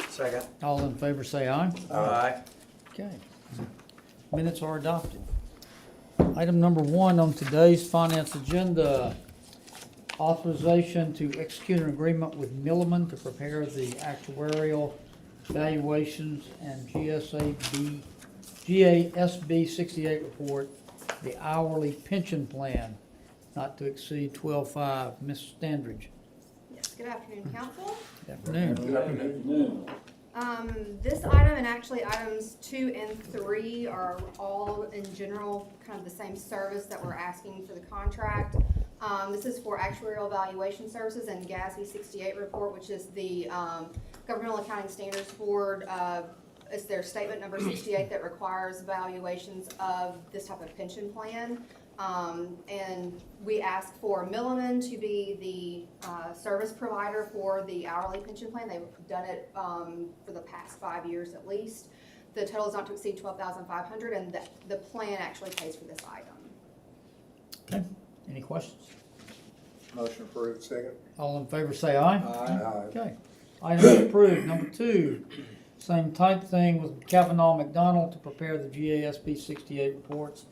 Second. All in favor say aye. Aye. Okay. Minutes are adopted. Item number 1 on today's finance agenda, authorization to execute an agreement with Milliman to prepare the actuarial valuations and GASB 68 report, the hourly pension plan, not to exceed 12.5. Ms. Standridge. Yes, good afternoon, council. Good afternoon. This item and actually items 2 and 3 are all in general kind of the same service that we're asking for the contract. This is for actuarial valuation services and GASB 68 report, which is the Governmental Accounting Standards Board. It's their statement number 68 that requires valuations of this type of pension plan. And we ask for Milliman to be the service provider for the hourly pension plan. They've done it for the past 5 years at least. The total is not to exceed $12,500, and the plan actually pays for this item. Okay, any questions? Motion approved, second. All in favor say aye. Aye. Okay, item approved. Number 2, same type thing with Kavanaugh McDonald to prepare the GASB 68 reports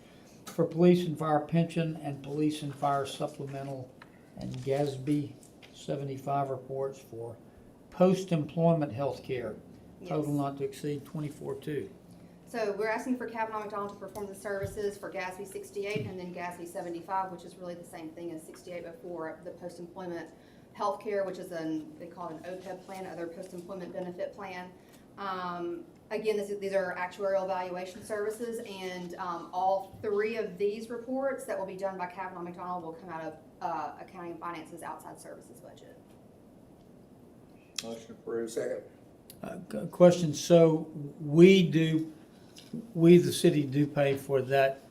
for police and fire pension and police and fire supplemental and GASB 75 reports for post-employment health care. Total Yes. not to exceed 24.2. So we're asking for Kavanaugh McDonald to perform the services for GASB 68 and then GASB 75, which is really the same thing as 68 before the post-employment health care, which is they call it an OPEB plan, other post-employment benefit plan. Again, these are actuarial valuation services, and all 3 of these reports that will be done by Kavanaugh McDonald will come out of Accounting and Finance's outside services budget. Motion approved, second. Question, so we the city do pay for that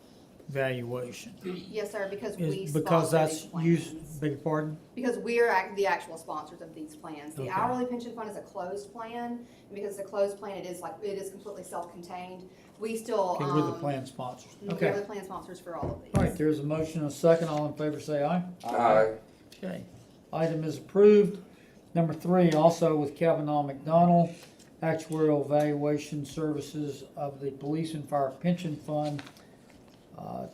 valuation? Yes, sir, because we Because sponsor that's these plans. used, beg your pardon? Because we're the actual sponsors of these plans. The Okay. hourly pension fund is a closed plan, and because it's a closed plan, it is completely self-contained. We still, Okay, we're the plan sponsors. we are Okay. the plan sponsors for all of these. All right, there's a motion and a second. All in favor say aye. Aye. Okay, item is approved. Number 3, also with Kavanaugh McDonald, actuarial valuation services of the police and fire pension fund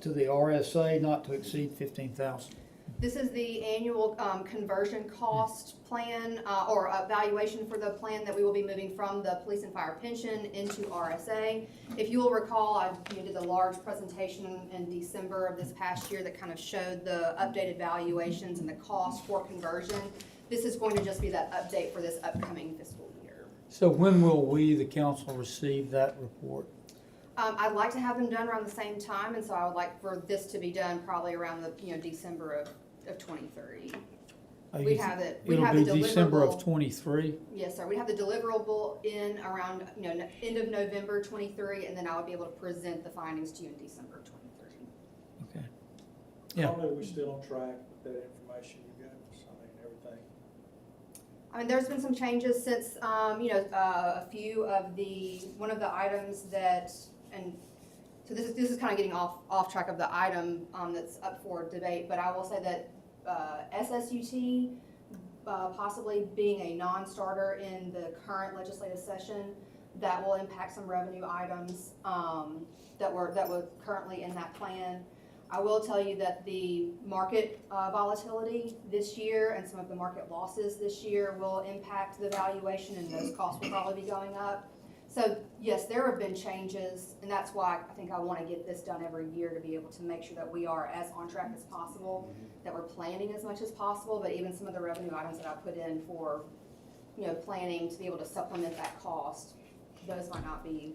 to the RSA not to exceed 15,000. This is the annual conversion cost plan or valuation for the plan that we will be moving from the police and fire pension into RSA. If you will recall, I did a large presentation in December of this past year that kind of showed the updated valuations and the cost for conversion. This is going to just be that update for this upcoming fiscal year. So when will we, the council, receive that report? I'd like to have them done around the same time, and so I would like for this to be done probably around the December of 23. We'd have it. We'd It'll have be the December of deliverable. 23? Yes, sir. We'd have the deliverable in around end of November 23, and then I would be able to present the findings to you in December of 23. Okay. Yeah. How are we still on track with that information you gave us? I mean, everything. I mean, there's been some changes since a few of one of the items that, and so this is kind of getting off track of the item that's up for debate, but I will say that SSUT possibly being a non-starter in the current legislative session, that will impact some revenue items that were currently in that plan. I will tell you that the market volatility this year and some of the market losses this year will impact the valuation, and those costs will probably be going up. So yes, there have been changes, and that's why I think I want to get this done every year to be able to make sure that we are as on track as possible, that we're planning as much as possible, but even some of the revenue items that I put in for, planning to be able to supplement that cost, those might not be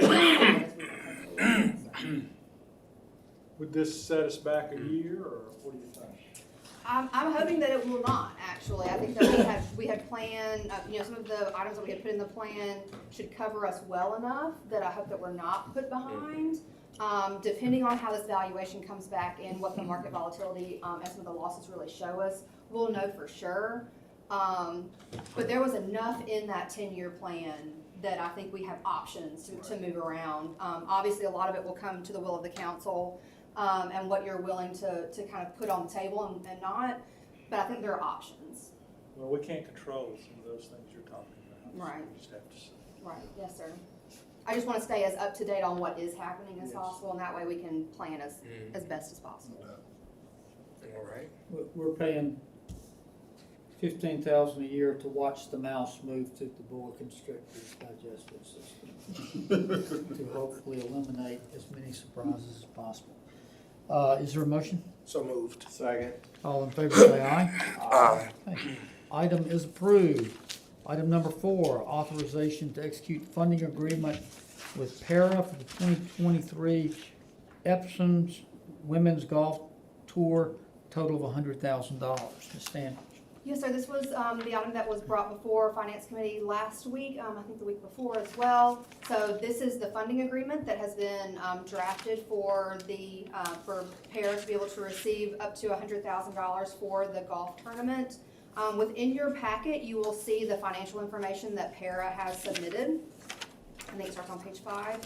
as we Would this set us back a year, or what do you think? I'm hoping that it will not, actually. I think that we had planned, some of the items that we had put in the plan should cover us well enough that I hope that we're not put behind. Depending on how this valuation comes back and what the market volatility and some of the losses really show us, we'll know for sure. But there was enough in that 10-year plan that I think we have options to move around. Obviously, a lot of it will come to the will of the council. And what you're willing to kind of put on the table and not, but I think there are options. Well, we can't control some of those things you're talking about. so Right. We just have to see. Right, yes, sir. I just want to stay as up to date on what is happening as Yes. possible, and that way we can plan as best as possible. All right. We're paying $15,000 a year to watch the mouse move through the boa constrictor's digestive system to hopefully eliminate as many surprises as possible. Is there a motion? So moved. Second. All in favor say aye. Aye. Okay. Item is approved. Item number 4, authorization to execute funding agreement with Para for the 2023 Epsom's Women's Golf Tour, total of $100,000. Ms. Stanley. Yes, sir, this was, the item that was brought before Finance Committee last week, I think the week before as well. So this is the funding agreement that has been, drafted for for Para to be able to receive up to $100,000 for the golf tournament. Within your packet, you will see the financial information that Para has submitted. I think it starts on page 5.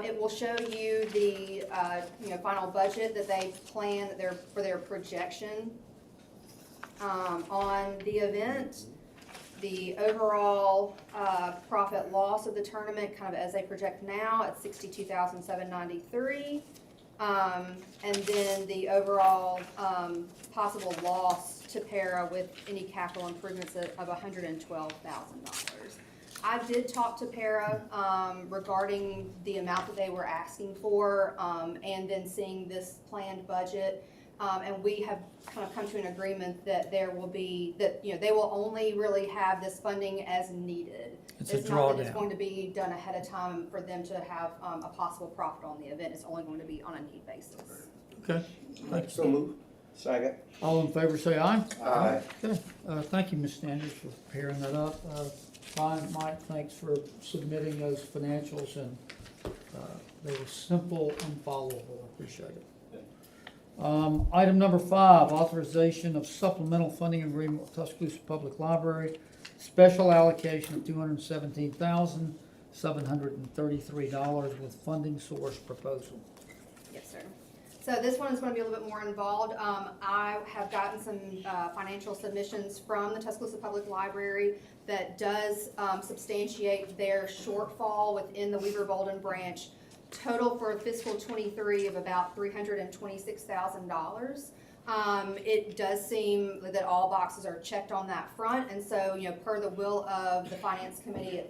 It will show you the, final budget that they plan for their projection on the event, the overall profit loss of the tournament, kind of as they project now at $62,793, and then the overall possible loss to Para with any capital improvements of $112,000. I did talk to Para regarding the amount that they were asking for, and then seeing this planned budget. And we have kind of come to an agreement that they will only really have this funding as needed. It's a not that it's drawdown. going to be done ahead of time for them to have a possible profit on the event. It's only going to be on a need basis. Okay, thank So you. moved. Second. All in favor say aye. Aye. Okay, thank you, Ms. Sanders, for preparing that up. Fine, Mike, thanks for submitting those financials, and they were simple and followable. I appreciate it. Item number 5, authorization of supplemental funding agreement with Tuscaloosa Public Library, special allocation of $217,733 with funding source proposal. Yes, sir. So this one is going to be a little bit more involved. I have gotten some financial submissions from the Tuscaloosa Public Library that does substantiate their shortfall within the Weaver Bolden branch. Total for fiscal 23 of about $326,000. It does seem that all boxes are checked on that front, and so, per the will of the Finance Committee,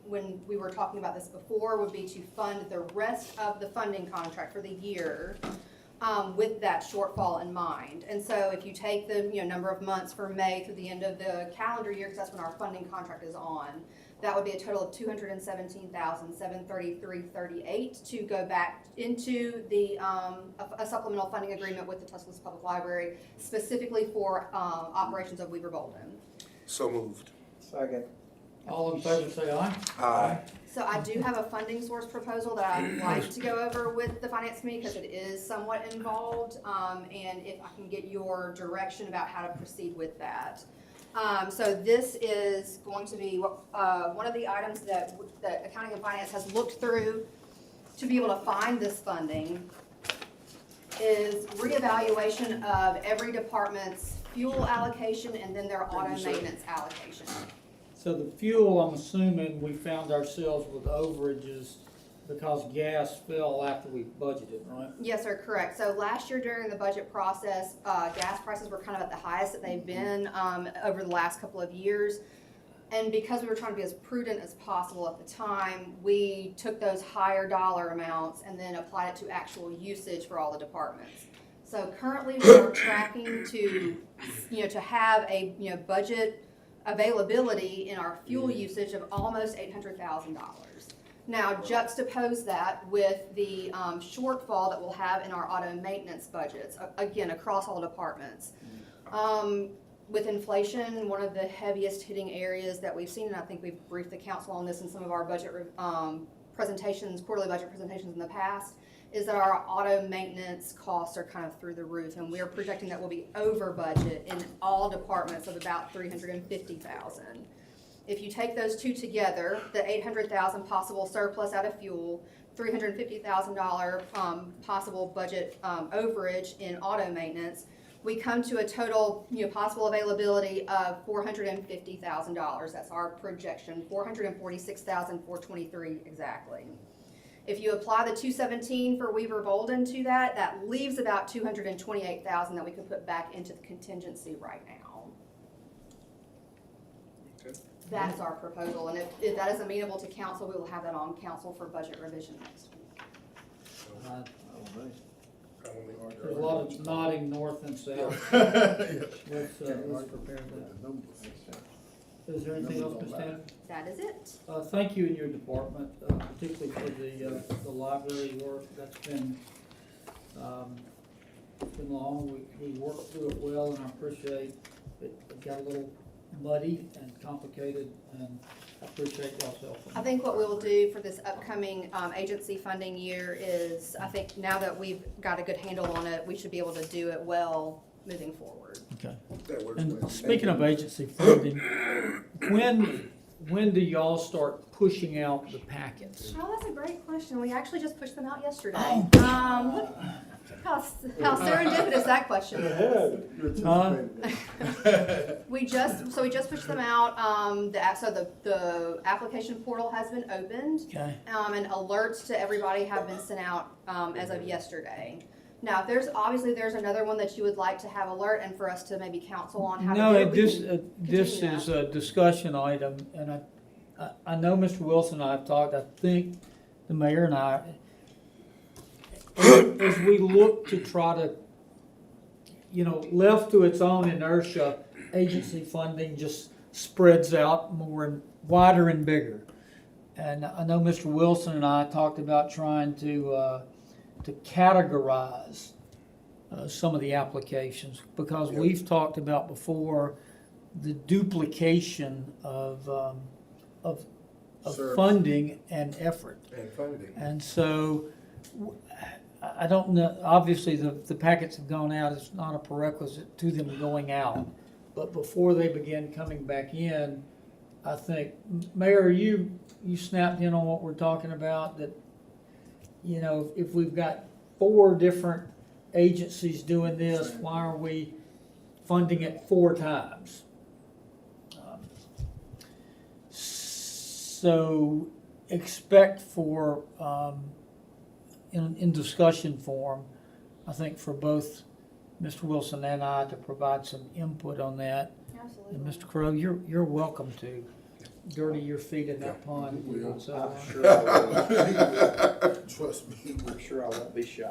when we were talking about this before, would be to fund the rest of the funding contract for the year with that shortfall in mind. And so if you take the number of months from May through the end of the calendar year, because that's when our funding contract is on, that would be a total of $217,733.38 to go back into the a supplemental funding agreement with the Tuscaloosa Public Library, specifically for operations of Weaver Bolden. So moved. Second. All in favor say aye. Aye. So I do have a funding source proposal that I'd like to go over with the Finance Committee because it is somewhat involved, and if I can get your direction about how to proceed with that. So this is going to be one of the items that Accounting and Finance has looked through to be able to find this funding is reevaluation of every department's fuel allocation and then their auto maintenance allocation. So the fuel, I'm assuming we found ourselves with overages because gas fell after we budgeted, right? Yes, sir, correct. So last year during the budget process, gas prices were kind of at the highest that they've been over the last couple of years. And because we were trying to be as prudent as possible at the time, we took those higher dollar amounts and then applied it to actual usage for all the departments. So currently we are tracking to have a budget availability in our fuel usage of almost $800,000. Now juxtapose that with the shortfall that we'll have in our auto maintenance budgets, again, across all departments. With inflation, one of the heaviest hitting areas that we've seen, and I think we've briefed the council on this in some of our budget presentations, quarterly budget presentations in the past, is that our auto maintenance costs are kind of through the roof, and we're projecting that we'll be over budget in all departments of about $350,000. If you take those two together, the $800,000 possible surplus out of fuel, $350,000 possible budget overage in auto maintenance, we come to a total, possible availability of $450,000. That's our projection, $446,423 exactly. If you apply the 217 for Weaver Bolden to that, that leaves about $228,000 that we could put back into the contingency right now. Okay. That is our proposal, and if that is amenable to council, we will have that on council for budget revision next week. There's a lot of nodding north and south. Let's prepare that. Is there anything else, Ms. Tanner? That is it. Thank you and your department, particularly for the library work. That's been long. We worked through it well, and I appreciate it got a little muddy and complicated, and I appreciate y'all's help. I think what we'll do for this upcoming agency funding year is, I think now that we've got a good handle on it, we should be able to do it well moving forward. Okay. That works And well. speaking of agency funding, when do y'all start pushing out the packets? Oh, that's a great question. We actually just pushed them out yesterday. Oh. How serendipitous that question is. We just pushed them out. The application portal has been opened. Okay. And alerts to everybody have been sent out as of yesterday. Now, if there's another one that you would like to have alert and for us to maybe counsel on how to do No, it. this is a discussion item, and I know Mr. Wilson and I have talked. I think the mayor and I, as we look to try to, left to its own inertia, agency funding just spreads out more and wider and bigger. And I know Mr. Wilson and I talked about trying to categorize some of the applications, because we've talked about before the duplication of Service. funding and effort. And funding. And so I don't know, obviously the packets have gone out, it's not a prerequisite to them going out. But before they begin coming back in, I think, Mayor, you snapped in on what we're talking about, that, if we've got 4 different agencies doing this, why are we funding it 4 times? So expect for, in discussion form, I think for both Mr. Wilson and I to provide some input on that. Absolutely. And Mr. Crowe, you're welcome to dirty your feet in that pond. If you will. would so. I'm sure I will. Trust me. I'm sure I won't be shy.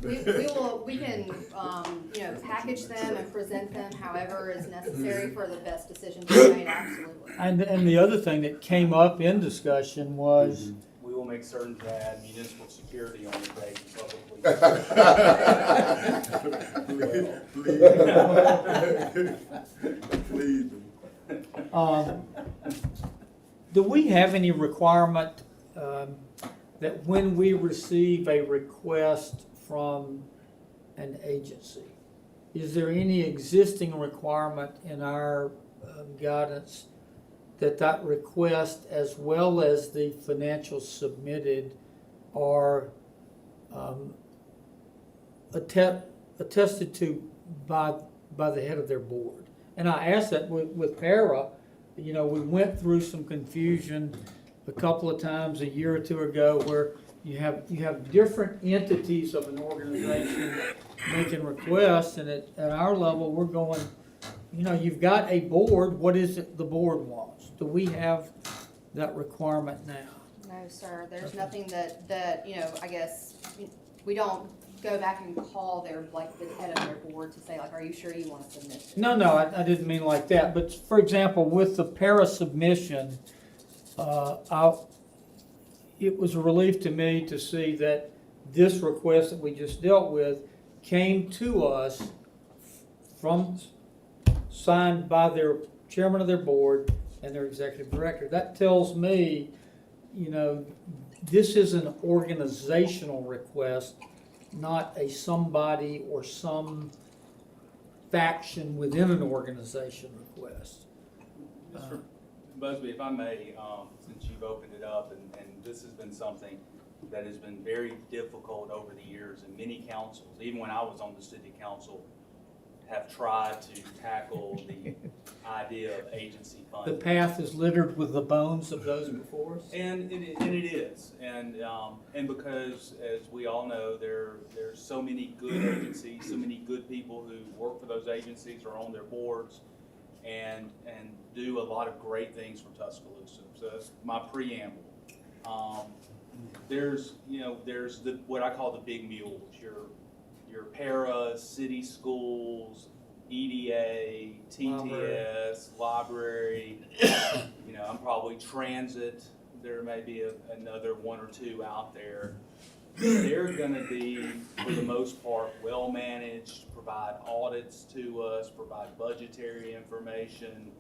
We can package them and present them however is necessary for the best decision to be made, absolutely. And the other thing that came up in discussion was, We will make certain to add municipal security on the page publicly. Please. do we have any requirement that when we receive a request from an agency, is there any existing requirement in our guidance that request, as well as the financials submitted, are attested to by the head of their board? And I asked that with Para. We went through some confusion a couple of times a year or two ago, where you have different entities of an organization making requests, and at our level, we're going, you've got a board, what is it the board wants? Do we have that requirement now? No, sir, there's nothing that, I guess, we don't go back and call the head of their board to say, are you sure you want to submit this? No, I didn't mean like that, but for example, with the para submission, it was a relief to me to see that this request that we just dealt with came to us signed by their chairman of their board and their executive director. That tells me, this is an organizational request, not a somebody or some faction within an organization request. Mr. Busby, if I may, since you've opened it up, and this has been something that has been very difficult over the years, and many councils, even when I was on the city council, have tried to tackle the idea of agency The funding. path is littered with the bones of those before us. And it is, and because, as we all know, there's so many good agencies, so many good people who work for those agencies or on their boards, and do a lot of great things for Tuscaloosa. So that's my preamble. There's the what I call the big mules, your paras, city schools, EDA, TTS, library. I'm probably transit. There may be another one or two out there. They're going to be, for the most part, well managed, provide audits to us, provide budgetary information.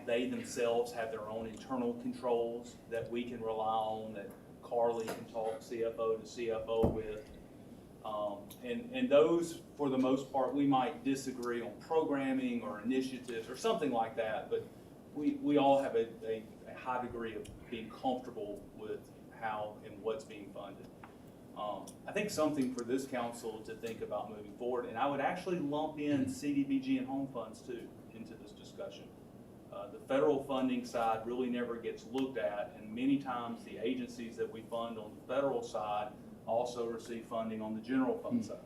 They themselves have their own internal controls that we can rely on, that Carly can talk CFO to CFO with. And those, for the most part, we might disagree on programming or initiatives or something like that, but we all have a high degree of being comfortable with how and what's being funded. I think something for this council to think about moving forward, and I would actually lump in CDBG and home funds too into this discussion. The federal funding side really never gets looked at, and many times the agencies that we fund on the federal side also receive funding on the general fund side.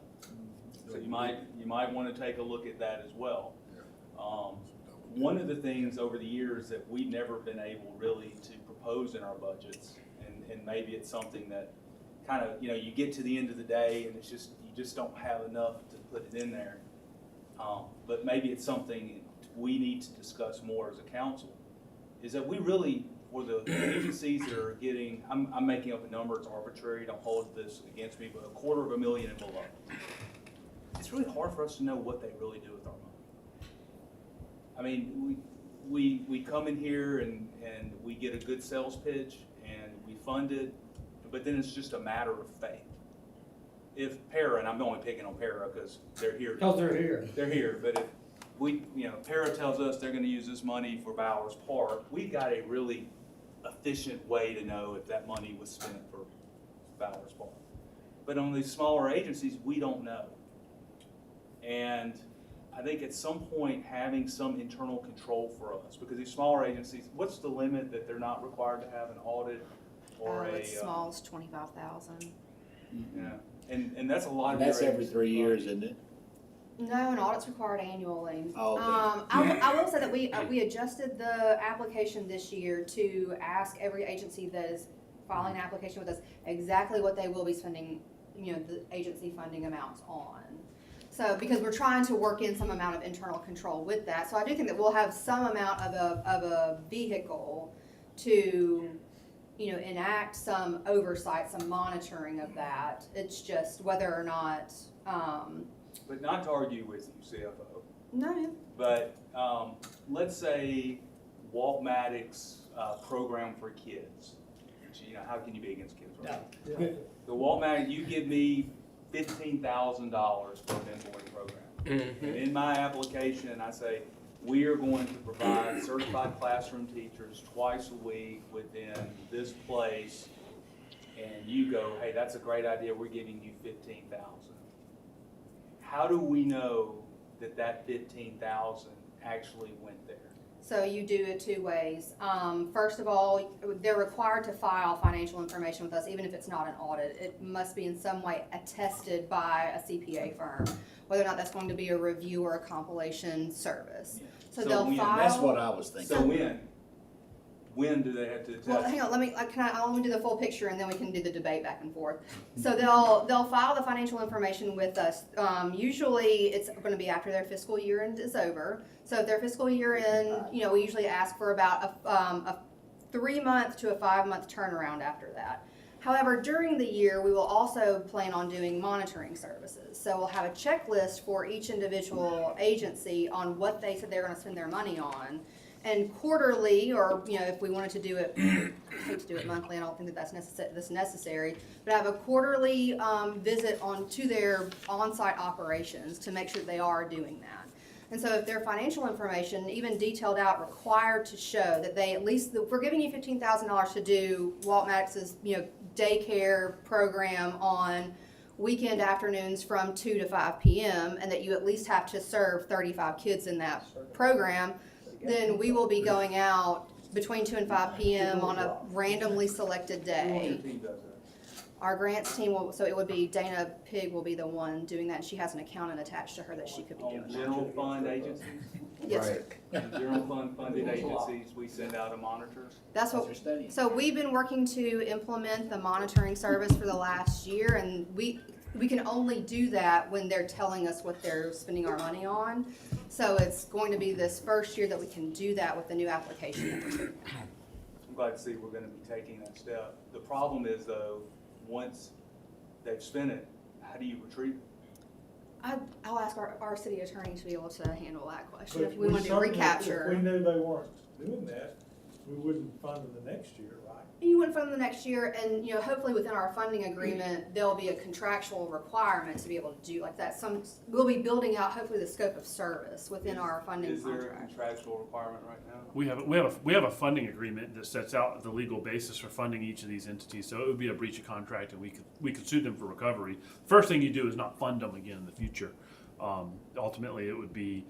So you might want to take a look at that as well. One of the things over the years that we've never been able really to propose in our budgets, and maybe it's something that kind of, you get to the end of the day and you just don't have enough to put it in there. But maybe it's something we need to discuss more as a council, is that we really, for the agencies that are getting, I'm making up a number, it's arbitrary, don't hold this against me, but $250,000 and below. It's really hard for us to know what they really do with our money. I mean, we come in here and we get a good sales pitch and we fund it, but then it's just a matter of faith. If Para, and I'm only picking on Para because they're here. Because they're here. They're here, but if Para tells us they're gonna use this money for Bowers Park, we've got a really efficient way to know if that money was spent for Bowers Park. But on these smaller agencies, we don't know. And I think at some point, having some internal control for us, because these smaller agencies, what's the limit that they're not required to have an audit or It's small, it's 25,000. Yeah, and that's a lot of. That's your every 3 years, isn't it? No, an audit's required annually. Oh, I will say that we adjusted the application this year to ask every agency that is filing an application with us exactly what they will be spending, the agency funding amounts on. So, because we're trying to work in some amount of internal control with that, so I do think that we'll have some amount of a vehicle to, enact some oversight, some monitoring of that. It's just whether or not, But not to argue with you, CFO, no, but let's say Walt Maddox program for kids. Which, how can you be against kids, right? Yeah. The Walt Maddox, you give me $15,000 for a mentoring program. And in my application, I say, we are going to provide certified classroom teachers twice a week within this place. And you go, hey, that's a great idea, we're giving you $15,000. How do we know that $15,000 actually went there? so you do it two ways. First of all, they're required to file financial information with us, even if it's not an audit. It must be in some way attested by a CPA firm, whether or not that's going to be a review or a compilation service. So So they'll when- file. That's what I was thinking. So when do they have to attest? Well, hang on, I'll let me do the full picture and then we can do the debate back and forth. So they'll file the financial information with us. Usually it's gonna be after their fiscal year end is over. So if their fiscal year end, we usually ask for about a 3-month to a 5-month turnaround after that. However, during the year, we will also plan on doing monitoring services. So we'll have a checklist for each individual agency on what they said they're gonna spend their money on. And quarterly, or, if we wanted to do it, I hate to do it monthly, I don't think that's necessary, but have a quarterly visit to their on-site operations to make sure that they are doing that. And so if their financial information, even detailed out, required to show that they at least, if we're giving you $15,000 to do Walt Maddox's, daycare program on weekend afternoons from 2 to 5 p.m. and that you at least have to serve 35 kids in that program, then we will be going out between 2 and 5 p.m. on a randomly selected Who day. on your team does that? Our grants team will, so it would be Dana Pig will be the one doing that. She has an accountant attached to her that she could be On doing that. general fund agencies? Yes, sir. On general fund funded agencies, we send out a monitor. That's what, You're studying. so we've been working to implement the monitoring service for the last year, and we can only do that when they're telling us what they're spending our money on. So it's going to be this first year that we can do that with the new application that we're taking. I'm glad to see we're gonna be taking that step. The problem is though, once they've spent it, how do you retrieve it? I'll ask our city attorney to be able to handle that question, But if we want to do certainly, If we recapture. knew they weren't doing that, we wouldn't fund them the next year, right? You went from the next year, and, you know, hopefully within our funding agreement, there'll be a contractual requirement to be able to do like that. We'll be building out hopefully the scope of service within our funding Is there a contract. contractual requirement right now? We have a funding agreement that sets out the legal basis for funding each of these entities. So it would be a breach of contract, and we could sue them for recovery. First thing you do is not fund them again in the future. Ultimately, it would be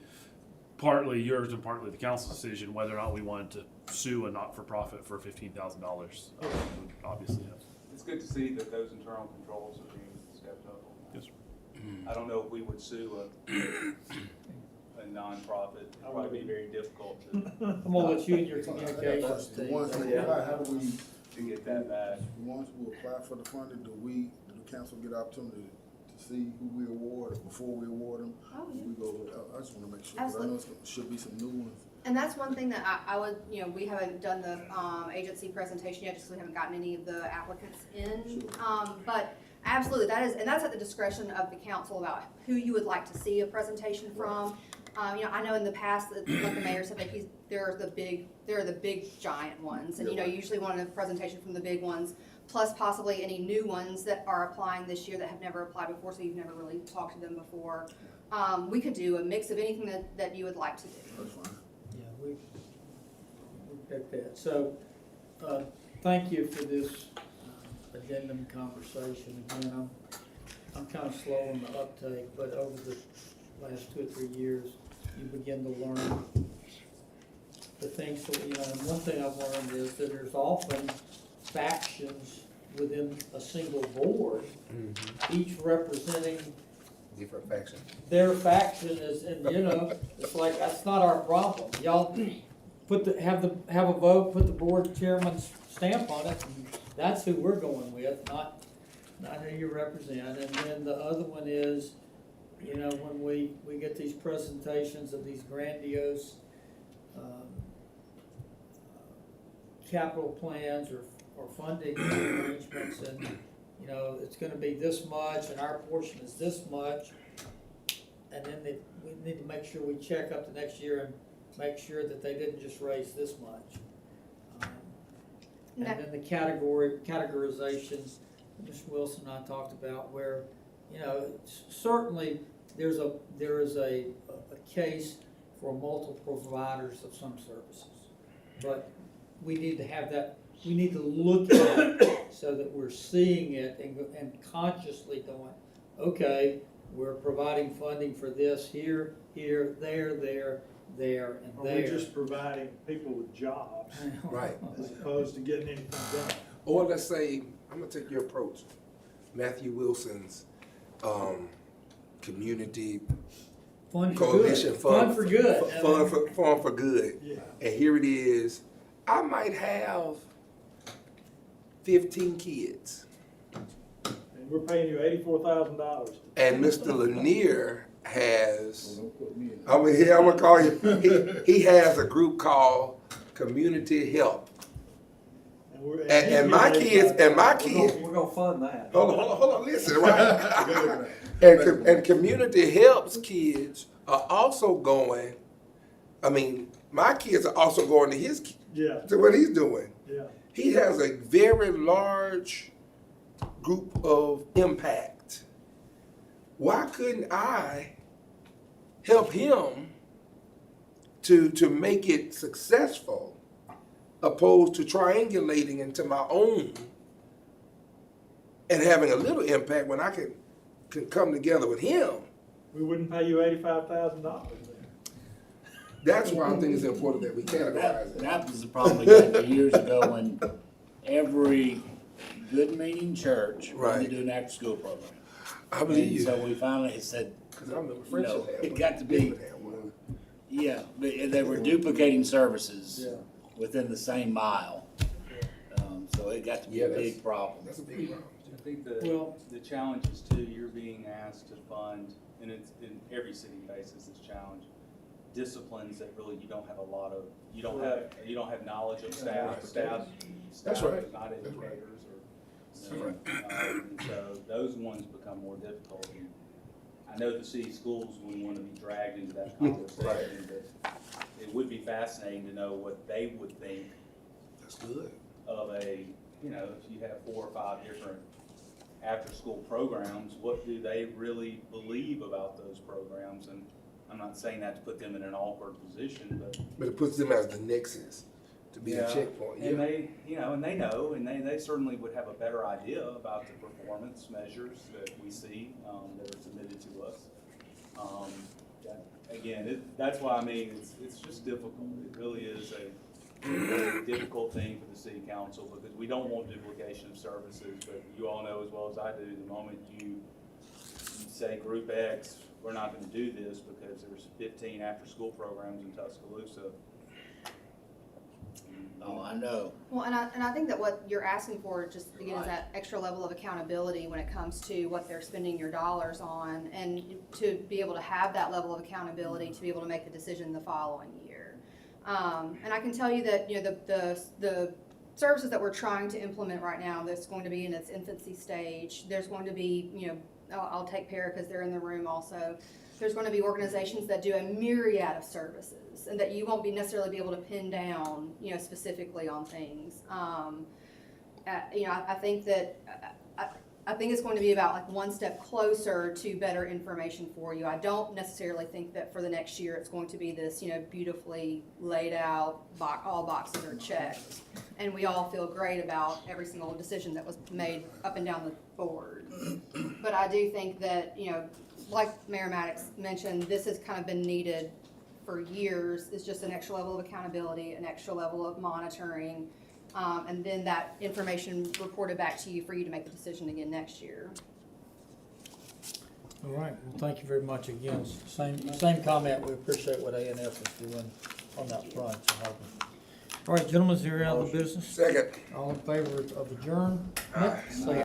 partly yours and partly the council's decision whether or not we wanted to sue a not-for-profit for $15,000. Obviously, yes. It's good to see that those internal controls are being stepped up on that. Yes, I don't know if we would sue a nonprofit. It'd probably be very difficult I'm gonna let you and your communications The team. ones that apply, how do we, to get that back. the ones who apply for the funding, do the council get opportunity to see who we award before we award them? Oh, yeah. We go, I just wanna make sure, 'cause I know it should be some new ones. And that's one thing that I would, you know, we haven't done the agency presentation yet, just 'cause we haven't gotten any of the applicants in. But absolutely, and that's at the discretion of the council about who you would like to see a presentation from. You know, I know in the past, like the mayor said, that they're the big giant ones, and you know, you usually want a presentation from the big ones, plus possibly any new ones that are applying this year that have never applied before, so you've never really talked to them before. We could do a mix of anything that you would like to do. That's fine. Yeah, we picked that. So, thank you for this addendum conversation. Again, I'm kind of slow on the uptake, but over the last 2 or 3 years, you begin to learn the things that, you know, and one thing I've learned is that there's often factions within a single board, each representing Different faction. their faction is, and you know, it's like, that's not our problem. Y'all have a vote, put the board chairman's stamp on it, and that's who we're going with, not who you represent. And then the other one is, you know, when we get these presentations of these grandiose capital plans or funding arrangements, and you know, it's gonna be this much and our portion is this much. And then we need to make sure we check up the next year and make sure that they didn't just raise this much. And then the categorization, Ms. Wilson and I talked about, where, you know, certainly there is a case for multiple providers of some services. But we need to have that, we need to look at it so that we're seeing it and consciously going, okay, we're providing funding for this here, there, and there. Or we're just providing people with jobs Right. as opposed to getting anything done. Or let's say, I'm gonna take your approach, Matthew Wilson's community Fund for coalition good. fund. Fund for good. Fund for good. Yeah. And here it is, I might have 15 kids. And we're paying you $84,000. And Mr. Lanier So has, don't put me in. I'm gonna call you, he has a group called Community Help. And my kids, We're gonna fund that. hold on, listen, right? And Community Helps kids are also going, I mean, my kids are also going to to what he's doing. Yeah. He has a very large group of impact. Why couldn't I help him to make it successful, opposed to triangulating into my own and having a little impact when I can can come together with him, We wouldn't pay you $85,000 then. that's why I think it's important that we categorize it. That was the problem we had years ago when every good meaning church wanted Right. to do an after-school program. I believe And you. so we finally said, Cause I remember you Friendship know, had it one. got to be, David had one. yeah, but they were duplicating services Yeah. within the same mile. So it got to be Yeah, a that's- big problem. That's a big problem. I think Well- the challenge is too, you're being asked to fund, and it's in every city faces this challenge, disciplines that really you don't have a lot of, you don't have knowledge of staff, That's staff right. is not That's right. educators or. That's right. And so those ones become more difficult. And I know the city schools wouldn't want to be dragged into that conversation, but it would be fascinating to know what they would think That's good. of a, you know, if you have 4 or 5 different after-school programs, what do they really believe about those programs? And I'm not saying that to put them in an awkward position, but. But it puts them as the nexus to be a Yeah, checkpoint. And Yeah. they, you know, and they certainly would have a better idea about the performance measures that we see, that are submitted to us. Again, that's why, I mean, it's just difficult. It really is a really difficult thing for the city council, because we don't want duplication of services, but you all know as well as I do, the moment you say Group X, we're not gonna do this because there's 15 after-school programs in Tuscaloosa. Oh, I know. Well, and I think that what you're asking for just again is that extra level of accountability when it comes to what they're spending your dollars on, and to be able to have that level of accountability to be able to make the decision the following year. And I can tell you that, you know, the services that we're trying to implement right now, that's going to be in its infancy stage. There's going to be, you know, I'll take Para because they're in the room also. There's going to be organizations that do a myriad of services, and that you won't be necessarily be able to pin down, you know, specifically on things. You know, I think that I think it's going to be about like one step closer to better information for you. I don't necessarily think that for the next year it's going to be this, you know, beautifully laid out, all boxes are checked, and we all feel great about every single decision that was made up and down the board. But I do think that, you know, like Mayor Maddox mentioned, this has kind of been needed for years. It's just an extra level of accountability, an extra level of monitoring, and then that information reported back to you for you to make a decision again next year. All right, well, thank you very much again. Same comment, we appreciate what ANF is doing on that front. So helping. All right, gentlemen, is there any other business? Second. All in favor of adjourn? Say